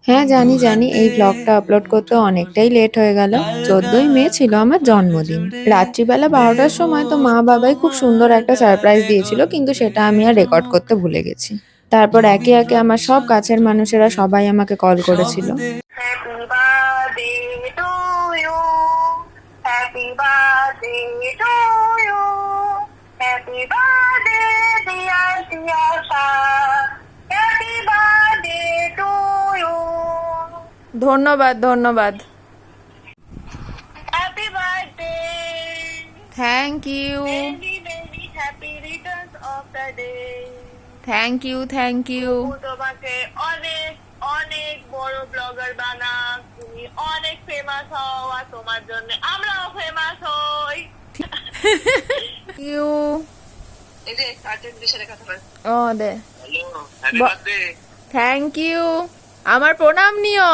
হ্যাঁ, জানি, জানি। এই ব্লগটা আপলোড করতে অনেকটাই লেট হয়ে গেল। ১৪ই মে ছিল আমার জন্মদিন। রাত্রিবেলা ১২টার সময় তো মা-বাবাই খুব সুন্দর একটা সারপ্রাইজ দিয়েছিল, কিন্তু সেটা আমি আর রেকর্ড করতে ভুলে গেছি। তারপর একে, একে আমার সব কাছের মানুষেরা সবাই আমাকে কল করেছিল। Happy birthday to you, happy birthday to you, happy birthday dear Tiyasha, happy birthday to you. ধন্যবাদ, ধন্যবাদ। Happy birthday, thank you, many many happy returns of the day. Thank you, thank you. তোমাকে অনেক অনেক বড় blogger বানাক, তুমি অনেক famous হও, আর তোমার জন্য আমরাও ফেমাস হই। ইউ। এই যে আর্জেন্ট বিষয়ে কথা বল। ও দে। Hello, happy birthday. Thank you. আমার প্রণাম নিও।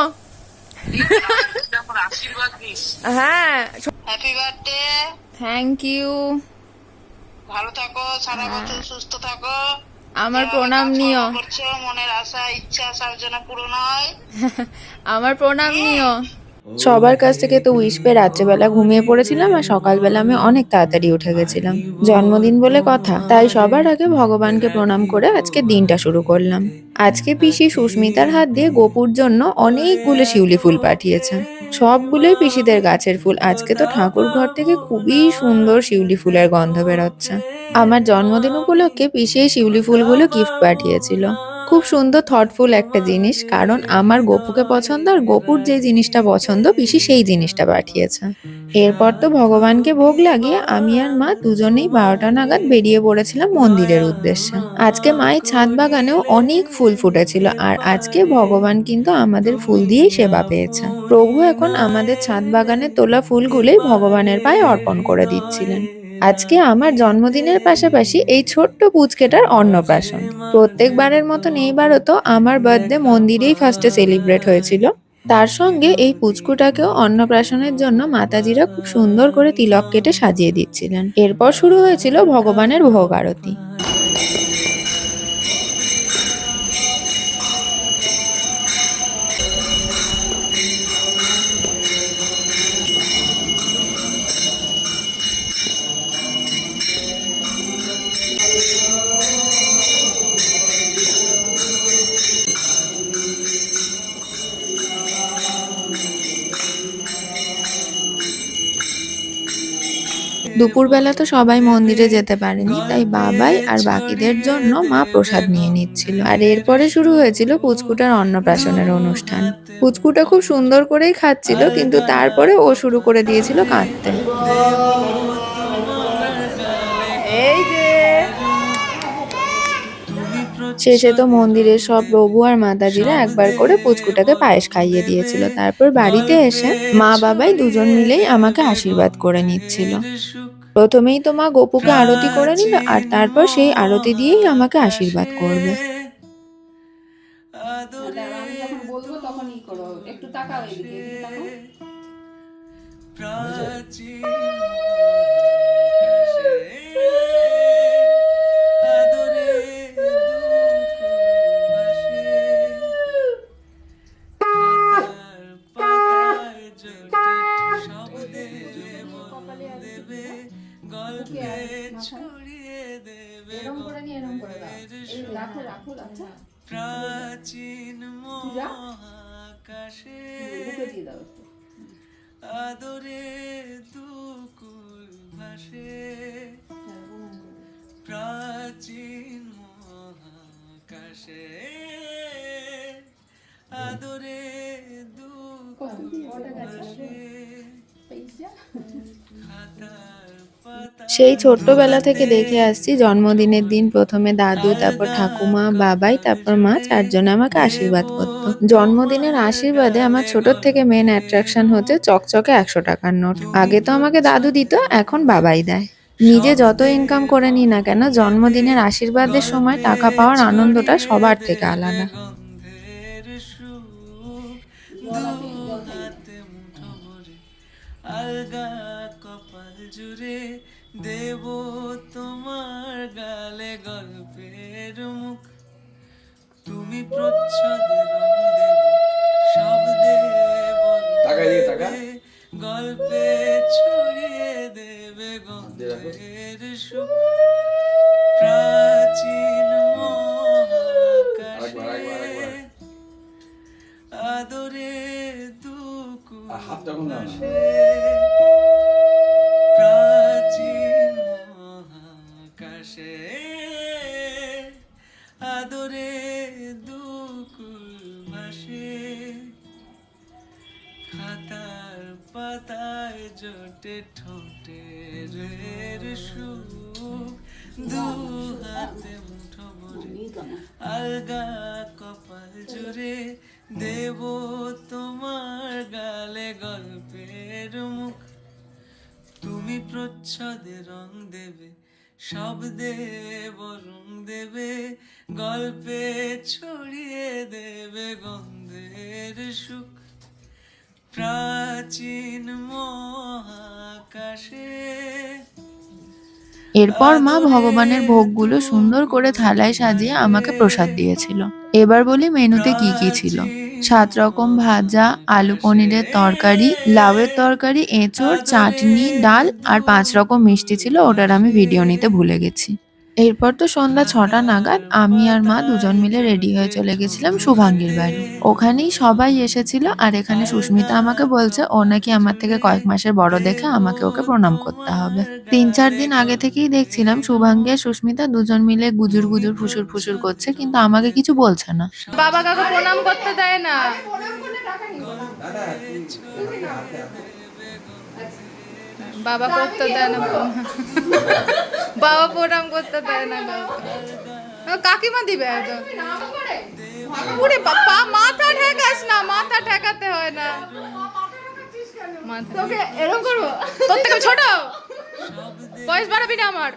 আমার আশীর্বাদ দিস। হ্যাঁ। Happy birthday, thank you. ভালো থাকো, সারা বছর সুস্থ থাকো। আমার যেভাবে প্রণাম কাজকর্ম নিও। করছো, মনের আশা ইচ্ছা সব যেন পূরণ হয়। আমার প্রণাম নিও। সবার কাছ থেকে তো উইশ পেয়ে রাত্রেবেলা ঘুমিয়ে পড়েছিলাম, আর সকালবেলা আমি অনেক তাড়াতাড়ি উঠে গেছিলাম। জন্মদিন বলে কথা, তাই সবার আগে ভগবানকে প্রণাম করে আজকে দিনটা শুরু করলাম। আজকে পিসি সুস্মিতার হাত দিয়ে গোপুর জন্য অনেকগুলো শিউলি ফুল পাঠিয়েছে। সবগুলোই পিসিদের গাছের ফুল। আজকে তো ঠাকুর ঘর থেকে খুবই সুন্দর শিউলি ফুলের গন্ধ বেরোচ্ছে। আমার জন্মদিন উপলক্ষে পিসি এই শিউলি ফুলগুলো গিফট পাঠিয়েছিল। খুব সুন্দর থটফুল একটা জিনিস, কারণ আমার গপুকে পছন্দ, আর গপুর যে জিনিসটা পছন্দ পিসি সেই জিনিসটা পাঠিয়েছে। এরপর তো ভগবানকে ভোগ লাগিয়ে আমি আর মা দুজনেই ১২টা নাগাদ বেরিয়ে পড়েছিলাম মন্দিরের উদ্দেশ্যে। আজকে মায়ের ছাদ বাগানেও অনেক ফুল ফুটেছিল, আর আজকে ভগবান কিন্তু আমাদের ফুল দিয়েই সেবা পেয়েছে। প্রভু এখন আমাদের ছাদ বাগানে তোলা ফুলগুলোই ভগবানের পায়ে অর্পণ করে দিচ্ছিলেন। আজকে আমার জন্মদিনের পাশাপাশি এই ছোট্ট পুচকেটার অন্নপ্রাশন। প্রত্যেকবারের মতন এইবারও তো আমার বার্থডে মন্দিরেই ফার্স্টে সেলিব্রেট হয়েছিল। তার সঙ্গে এই পুচকুটাকেও অন্নপ্রাশনের জন্য মাতাজিরা খুব সুন্দর করে তিলক কেটে সাজিয়ে দিচ্ছিলেন। এরপর শুরু হয়েছিল ভগবানের ভোগ আরতি। দুপুরবেলা তো সবাই মন্দিরে যেতে পারেনি, তাই বাবাই আর বাকিদের জন্য মা প্রসাদ নিয়ে নিচ্ছিল। আর এরপরে শুরু হয়েছিল পুচকুটার অন্নপ্রাশনের অনুষ্ঠান। পুচকুটা খুব সুন্দর করেই খাচ্ছিল, কিন্তু তারপরে ও শুরু করে দিয়েছিল কাঁদতে। এই যে শেষে তো মন্দিরের সব প্রভু আর মাতাজিরা একবার করে পুচকুটাকে পায়েস খাইয়ে দিয়েছিল। তারপর বাড়িতে এসে মা বাবাই দুজন মিলেই আমাকে আশীর্বাদ করে নিচ্ছিল। প্রথমেই তো মা গপুকে আরতি করে নিল, আর তারপর সেই আরতি দিয়েই আমাকে আশীর্বাদ করবে। আমি যখন বলবো তখন ই করো, একটু তাকাও এদিকে, এদিকে তাকাও। কপালে আর বুকে আর মাথায় এরম করে নিয়ে এরম করে দাও। এই রাখো রাখো, আচ্ছা তুই রাখ, বুকে দিয়ে দাও একটু। আদরে দুকুল ভাসে প্রাচীন মহাকাশে, আদরে দুকুল ভাসে সেই ছোট্টবেলা থেকে দেখে আসছি জন্মদিনের দিন প্রথমে দাদু, তারপর ঠাকুমা, বাবাই, তারপর মা চারজনে আমাকে আশীর্বাদ করতো। জন্মদিনের আশীর্বাদে আমার ছোটর থেকে মেন অ্যাট্রাকশন হচ্ছে চকচকে ১০০ টাকার নোট। আগে তো আমাকে দাদু দিত, এখন বাবাই দেয়। নিজে যত ইনকাম করে নি না কেন, জন্মদিনের আশীর্বাদের সময় টাকা পাওয়ার আনন্দটা সবার থেকে আলাদা। আলগা কপাল জুড়ে দেব তোমার গালে গল্পের মুখ, তুমি প্রচ্ছদে রং দেবে গল্পে ছড়িয়ে দেবে গন্ধের সুখ প্রাচীন মহাকাশে আদরে দুকুল ভাসে প্রাচীন মহাকাশে আদরে দুকুল ভাসে খাতার পাতায় জোটে ঠোঁটের সুখ দু হাতে মুঠো ভরে আলগা কপাল জুড়ে দেব তোমার গালে গল্পের মুখ তুমি প্রচ্ছদে রং দেবে শব্দে বরং দেবে গল্পে ছড়িয়ে দেবে গন্ধের সুখ প্রাচীন মহাকাশে। এরপর মা ভগবানের ভোগগুলো সুন্দর করে থালায় সাজিয়ে আমাকে প্রসাদ দিয়েছিল। এবার বলি মেনুতে কি কি ছিল। 7 রকম ভাজা, আলু পনিরের তরকারি, লাউয়ের তরকারি, এঁচোড়, চাটনি, ডাল আর 5 রকম মিষ্টি ছিল, ওটার আমি ভিডিও নিতে ভুলে গেছি। এরপর তো সন্ধ্যা 6টা নাগাদ আমি আর মা দুজন মিলে রেডি হয়ে চলে গেছিলাম শুভাঙ্গীর বাড়ি। ওখানেই সবাই এসেছিল আর এখানে সুস্মিতা আমাকে বলছে ও নাকি আমার থেকে কয়েক মাসের বড় দেখে আমাকে ওকে প্রণাম করতে হবে। 3-4 দিন আগে থেকেই দেখছিলাম শুভাঙ্গী আর সুস্মিতা দুজন মিলে গুজুর গুজুর ফুসুর ফুসুর করছে, কিন্তু আমাকে কিছু বলছে না। বাবা কাকু প্রণাম করতে দেয় না। বাবা করতে দেয় না, বাবা প্রণাম করতে দেয় না, কাকিমা দিবে। ওরে বাবা, মাথা ঠেকাস না, মাথা ঠেকাতে হয় না। তোকে এরকম করবো? তোর থেকে ছোট, বয়স বাড়াবি না আমার।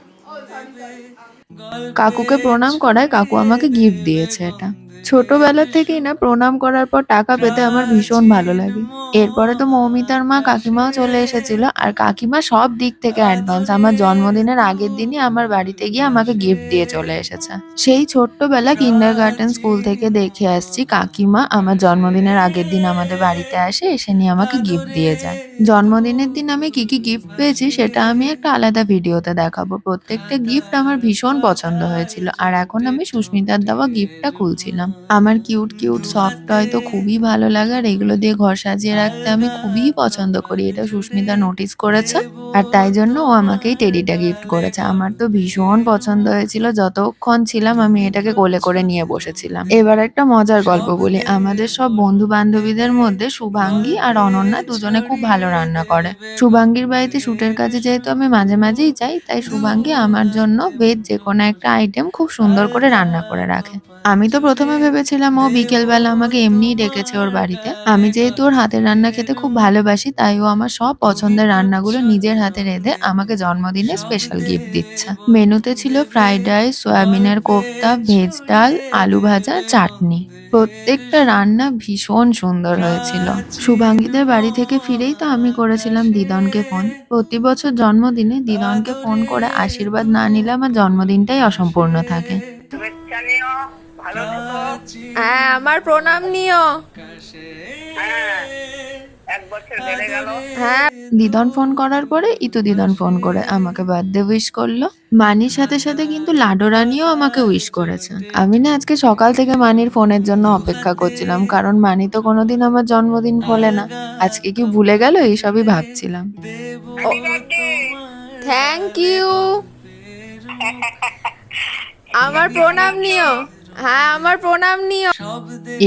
কাকুকে প্রণাম করায় কাকু আমাকে গিফট দিয়েছে। এটা ছোটবেলা থেকেই না প্রণাম করার পর টাকা পেতে আমার ভীষণ ভালো লাগে। এরপরে তো মৌমিতার মা কাকিমাও চলে এসেছিল, আর কাকিমা সব দিক থেকে অ্যাডভান্স। আমার জন্মদিনের আগের দিনই আমার বাড়িতে গিয়ে আমাকে গিফট দিয়ে চলে এসেছে। সেই ছোট্টবেলা কিন্ডারগার্টেন স্কুল থেকে দেখে আসছি কাকিমা আমার জন্মদিনের আগের দিন আমাদের বাড়িতে আসে, এসে নিয়ে আমাকে গিফট দিয়ে যায়। জন্মদিনের দিন আমি কি কি গিফট পেয়েছি সেটা আমি একটা আলাদা ভিডিওতে দেখাবো। প্রত্যেকটা গিফট আমার ভীষণ পছন্দ হয়েছিল, আর এখন আমি সুস্মিতার দেওয়া গিফটটা খুলছিলাম। আমার কিউট কিউট সফট টয় তো খুবই ভালো লাগে, আর এগুলো দিয়ে ঘর সাজিয়ে রাখতে আমি খুবই পছন্দ করি। এটা সুস্মিতা নোটিস করেছে, আর তাই জন্য ও আমাকেই টেডিটা গিফট করেছে। আমার তো ভীষণ পছন্দ হয়েছিল, যতক্ষণ ছিলাম আমি এটাকে কোলে করে নিয়ে বসেছিলাম। এবার একটা মজার গল্প বলি। আমাদের সব বন্ধু বান্ধবীদের মধ্যে শুভাঙ্গী আর অনন্যা দুজনে খুব ভালো রান্না করে। শুভাঙ্গীর বাড়িতে শুটের কাজে যেহেতু আমি মাঝে মাঝেই যাই, তাই শুভাঙ্গী আমার জন্য ভেজ যে কোনো একটা আইটেম খুব সুন্দর করে রান্না করে রাখে। আমি তো প্রথমে ভেবেছিলাম ও বিকেলবেলা আমাকে এমনিই ডেকেছে ওর বাড়িতে। আমি যেহেতু ওর হাতের রান্না খেতে খুব ভালোবাসি, তাই ও আমার সব পছন্দের রান্নাগুলো নিজের হাতে রেঁধে আমাকে জন্মদিনে স্পেশাল গিফট দিচ্ছে। মেনুতে ছিল ফ্রাইড রাইস, সয়াবিনের কোফতা, ভেজ ডাল, আলু ভাজা, চাটনি। প্রত্যেকটা রান্না ভীষণ সুন্দর হয়েছিল। শুভাঙ্গীদের বাড়ি থেকে ফিরেই তো আমি করেছিলাম দিদনকে ফোন। প্রতি বছর জন্মদিনে দিদনকে ফোন করে আশীর্বাদ না নিলে আমার জন্মদিনটাই অসম্পূর্ণ থাকে। শুভেচ্ছা নিও, ভালো থেকো। হ্যাঁ, আমার প্রণাম নিও। হ্যাঁ, 1 বছর বেড়ে গেল। হ্যাঁ, দিদন ফোন করার পরে ইতু দিদন ফোন করে আমাকে বার্থডে উইশ করলো। মানির সাথে সাথে কিন্তু লাডো রানিও আমাকে উইশ করেছে। আমি না আজকে সকাল থেকে মানির ফোনের জন্য অপেক্ষা করছিলাম, কারণ মানি তো কোনোদিন আমার জন্মদিন ভোলে না। আজকে কি ভুলে গেল এইসবই ভাবছিলাম। Happy birthday. Thank you. আমার প্রণাম নিও। হ্যাঁ, আমার প্রণাম নিও।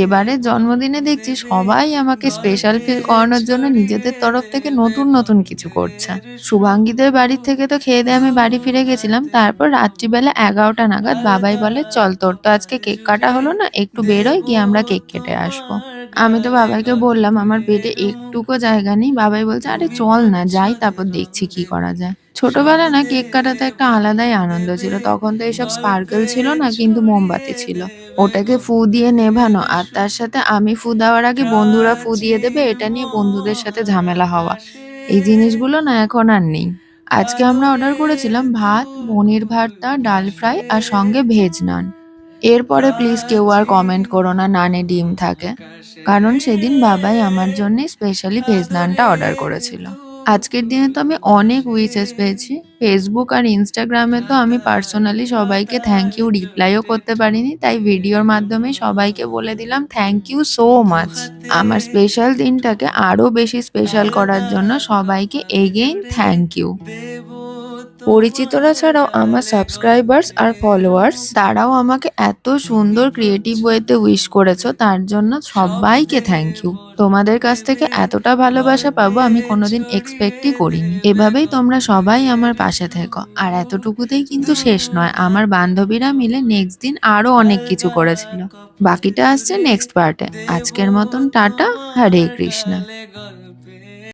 এবারে জন্মদিনে দেখছি সবাই আমাকে স্পেশাল ফিল করানোর জন্য নিজেদের তরফ থেকে নতুন নতুন কিছু করছে। শুভাঙ্গীদের বাড়ি থেকে তো খেয়ে দিয়ে আমি বাড়ি ফিরে গেছিলাম। তারপর রাত্রিবেলা 11টা নাগাদ বাবাই বলে চল, তোর তো আজকে কেক কাটা হলো না, একটু বেরোয় গিয়ে আমরা কেক কেটে আসবো। আমি তো বাবাইকে বললাম আমার পেটে একটুকু জায়গা নেই। বাবাই বলছে আরে চল না যাই, তারপর দেখছি কি করা যায়। ছোটবেলা না কেক কাটাতে একটা আলাদাই আনন্দ ছিল। তখন তো এইসব স্পার্কেল ছিল না, কিন্তু মোমবাতি ছিল। ওটাকে ফু দিয়ে নেভানো, আর তার সাথে আমি ফু দেওয়ার আগে বন্ধুরা ফু দিয়ে দেবে, এটা নিয়ে বন্ধুদের সাথে ঝামেলা হওয়া, এই জিনিসগুলো না এখন আর নেই। আজকে আমরা অর্ডার করেছিলাম ভাত, পনির ভর্তা, ডাল ফ্রাই আর সঙ্গে ভেজ নান। এরপরে প্লিজ কেউ আর কমেন্ট করো না নানে ডিম থাকে, কারণ সেদিন বাবাই আমার জন্য স্পেশালি ভেজ নানটা অর্ডার করেছিল। আজকের দিনে তো আমি অনেক উইশেস পেয়েছি। ফেসবুক আর ইনস্টাগ্রামে তো আমি পার্সোনালি সবাইকে থ্যাংক ইউ রিপ্লাইও করতে পারিনি, তাই ভিডিওর মাধ্যমে সবাইকে বলে দিলাম থ্যাংক ইউ সো মাচ। আমার স্পেশাল দিনটাকে আরো বেশি স্পেশাল করার জন্য সবাইকে এগেইন থ্যাংক ইউ। পরিচিতরা ছাড়াও আমার সাবস্ক্রাইবার্স আর ফলোয়ার্স তারাও আমাকে এত সুন্দর ক্রিয়েটিভ ওয়েতে উইশ করেছো, তার জন্য সবাইকে থ্যাংক ইউ। তোমাদের কাছ থেকে এতটা ভালোবাসা পাবো আমি কোনোদিন এক্সপেক্টই করিনি। এভাবেই তোমরা সবাই আমার পাশে থেকো। আর এতটুকুতেই কিন্তু শেষ নয়, আমার বান্ধবীরা মিলে নেক্সট দিন আরো অনেক কিছু করেছিল। বাকিটা আসছে নেক্সট পার্টে। আজকের মতন টাটা, হরে কৃষ্ণা।